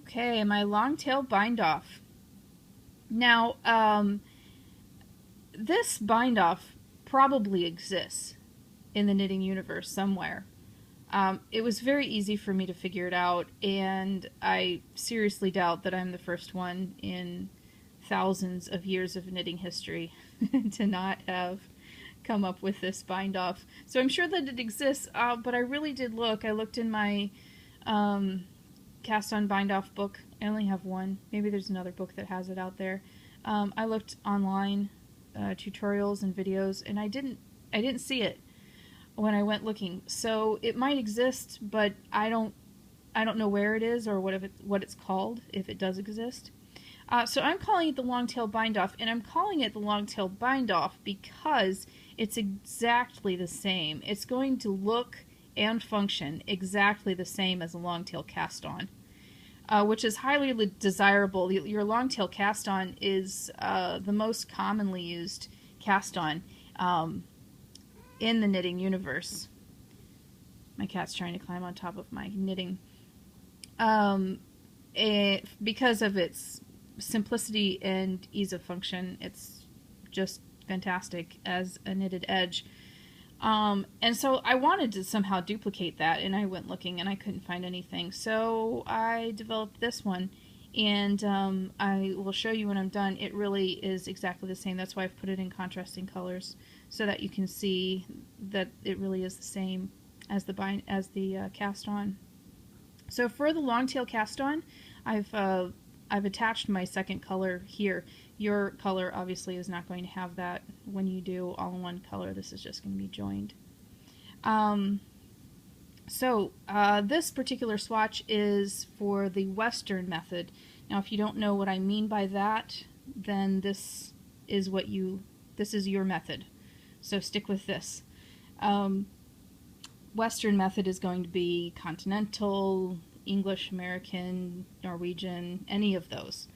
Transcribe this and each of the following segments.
Okay, my long tail bind off. Now, this bind off probably exists in the knitting universe somewhere. It was very easy for me to figure it out, and I seriously doubt that I'm the first one in thousands of years of knitting history to not have come up with this bind off. So I'm sure that it exists, but I really did look. I looked in my cast on bind off book. I only have one. Maybe there's another book that has it out there. I looked online, tutorials and videos, and I didn't see it when I went looking. So it might exist, but I don't know where it is or what it's called if it does exist. So I'm calling it the long tail bind off, and I'm calling it the long tail bind off because it's exactly the same. It's going to look and function exactly the same as a long tail cast on, which is highly desirable. Your long tail cast on is the most commonly used cast on in the knitting universe. My cat's trying to climb on top of my knitting. Because of its simplicity and ease of function, it's just fantastic as a knitted edge. And so I wanted to somehow duplicate that, and I went looking and I couldn't find anything. So I developed this one, and I will show you when I'm done. It really is exactly the same. That's why I've put it in contrasting colors so that you can see that it really is the same as the cast on. So for the long tail cast on, I've attached my second color here. Your color obviously is not going to have that when you do all in one color. This is just going to be joined. This particular swatch is for the Western method. Now, if you don't know what I mean by that, then this is your method. So stick with this. Western method is going to be continental, English, American, Norwegian, any of those.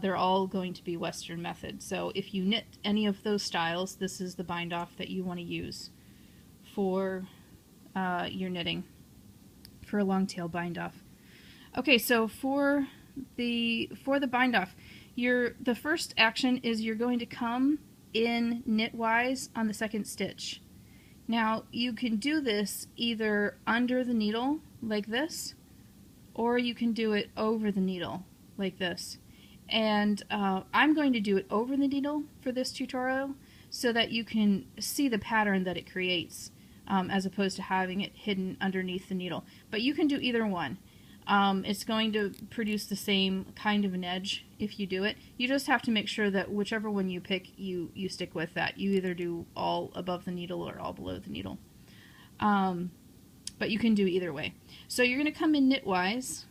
They're all going to be Western method. So if you knit any of those styles, this is the bind off that you want to use for your knitting, for a long tail bind off. Okay, so for the bind off, the first action is you're going to come in knitwise on the second stitch. Now you can do this either under the needle like this, or you can do it over the needle like this. And I'm going to do it over the needle for this tutorial so that you can see the pattern that it creates, as opposed to having it hidden underneath the needle. But you can do either one. It's going to produce the same kind of an edge if you do it. You just have to make sure that whichever one you pick, you stick with that. You either do all above the needle or all below the needle. But you can do either way. So you're going to come in knitwise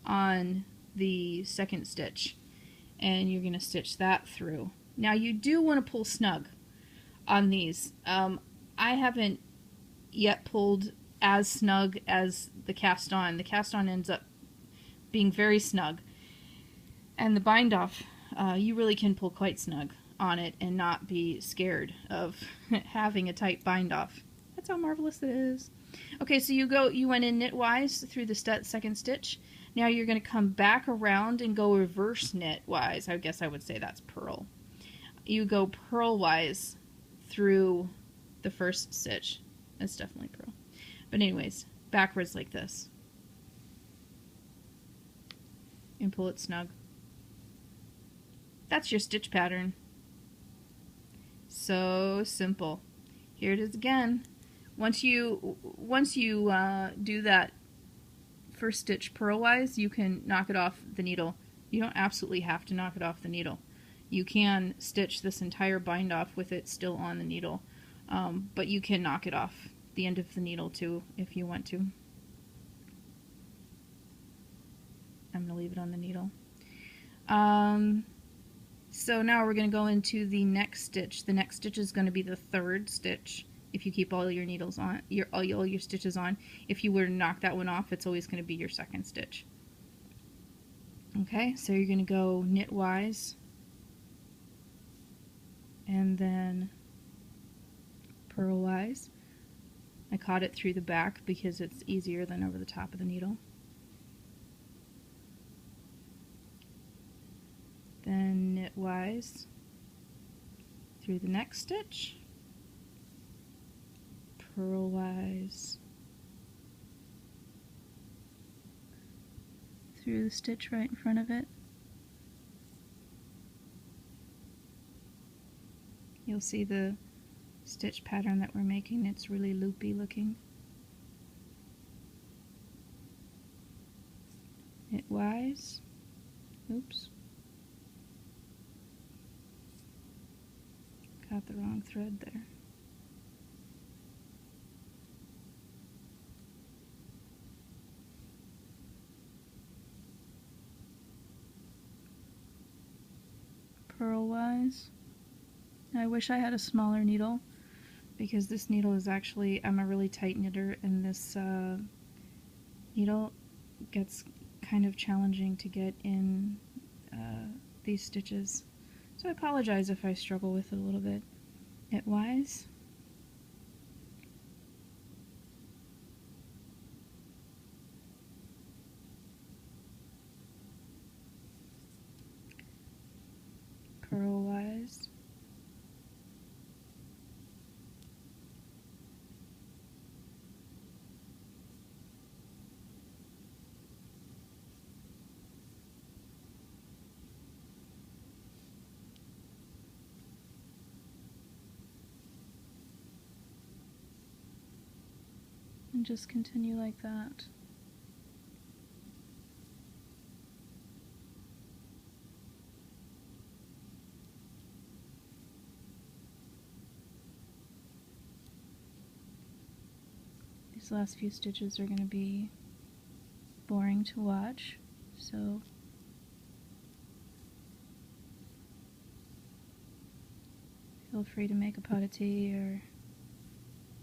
on the second stitch, and you're going to stitch that through. Now you do want to pull snug on these. I haven't yet pulled as snug as the cast on. The cast on ends up being very snug, and the bind off, you really can pull quite snug on it and not be scared of having a tight bind off. That's how marvelous it is. Okay, so you went in knitwise through the second stitch. Now you're going to come back around and go reverse knitwise. I guess I would say that's purl. You go purlwise through the first stitch. That's definitely purl. But anyways, backwards like this. And pull it snug. That's your stitch pattern. So simple. Here it is again. Once you do that first stitch purlwise, you can knock it off the needle. You don't absolutely have to knock it off the needle. You can stitch this entire bind off with it still on the needle, but you can knock it off the end of the needle too if you want to. I'm going to leave it on the needle. So now we're going to go into the next stitch. The next stitch is going to be the third stitch. If you keep all your needles on, all your stitches on. If you were to knock that one off, it's always going to be your second stitch. Okay, so you're going to go knitwise, and then purlwise. I caught it through the back because it's easier than over the top of the needle. then knitwise through the next stitch, purlwise through the stitch right in front of it. You'll see the stitch pattern that we're making, it's really loopy looking. Knitwise, oops, got the wrong thread there. Purlwise. I wish I had a smaller needle, because this needle is actually, I'm a really tight knitter, and this needle gets kind of challenging to get in these stitches. So I apologize if I struggle with it a little bit. Knitwise. Purlwise. And just continue like that. These last few stitches are going to be boring to watch, so feel free to make a pot of tea or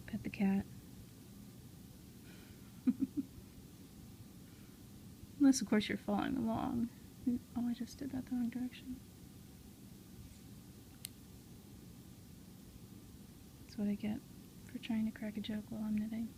pet the cat. Unless, of course, you're following along. Oh, I just did that the wrong direction. That's what I get for trying to crack a joke while I'm knitting.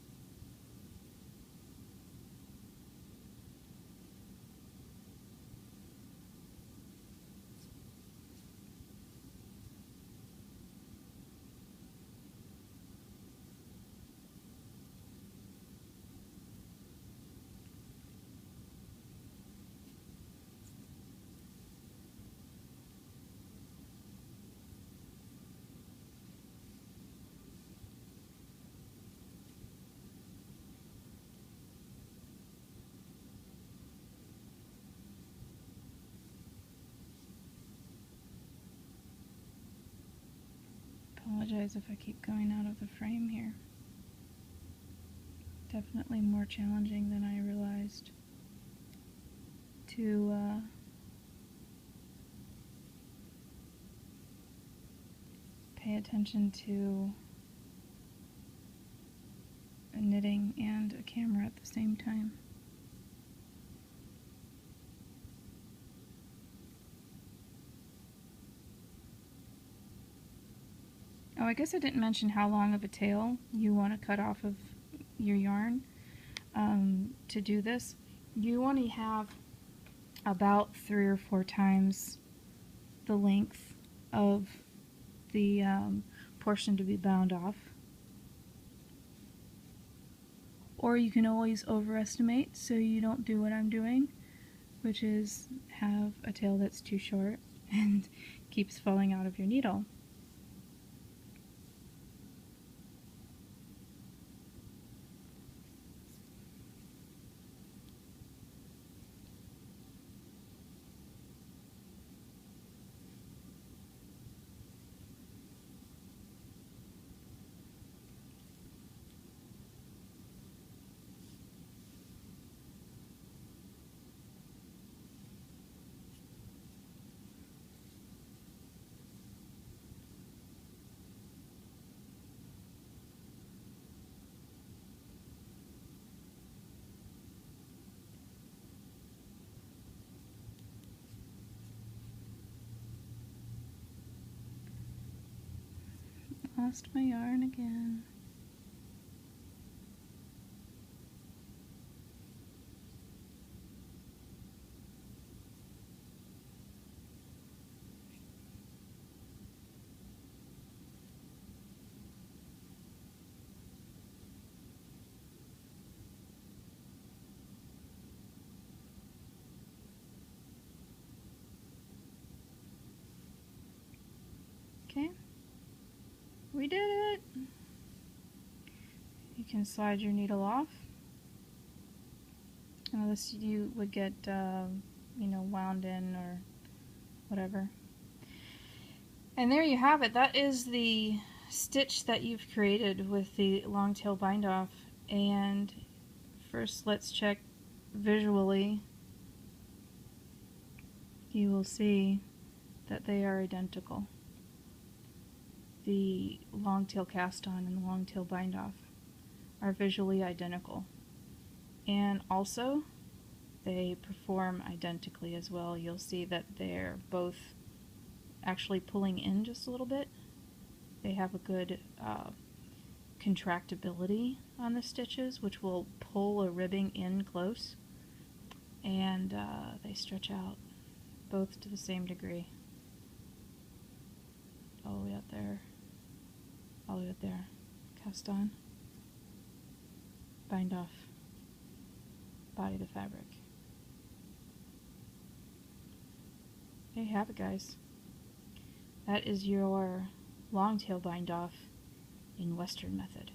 Apologize if I keep going out of the frame here. Definitely more challenging than I realized to pay attention to knitting and a camera at the same time. Oh, I guess I didn't mention how long of a tail you want to cut off of your yarn to do this. You want to have about 3 or 4 times the length of the portion to be bound off. Or you can always overestimate, so you don't do what I'm doing, which is have a tail that's too short and keeps falling out of your needle. Lost my yarn again. We did it! You can slide your needle off. Unless you would get, you know, wound in or whatever. And there you have it. That is the stitch that you've created with the long tail bind off. And first let's check visually. You will see that they are identical. The long tail cast on and the long tail bind off are visually identical. And also they perform identically as well. You'll see that they're both actually pulling in just a little bit. They have a good contractibility on the stitches, which will pull a ribbing in close, and they stretch out both to the same degree. All the way up there, all the way up there. Cast on, bind off, body the fabric. There you have it, guys. That is your long tail bind off in Western method.